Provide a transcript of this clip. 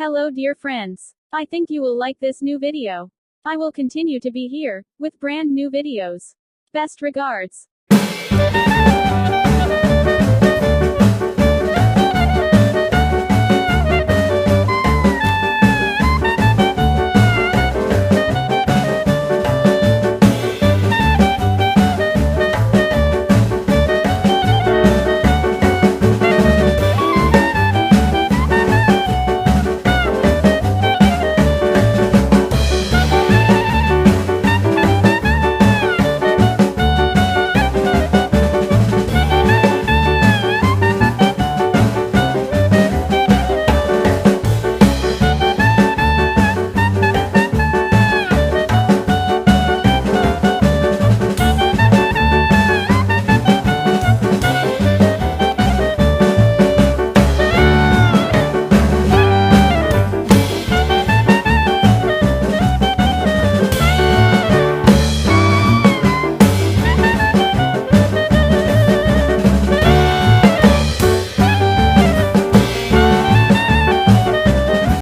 Hello dear friends. I think you will like this new video. I will continue to be here, with brand new videos. Best regards.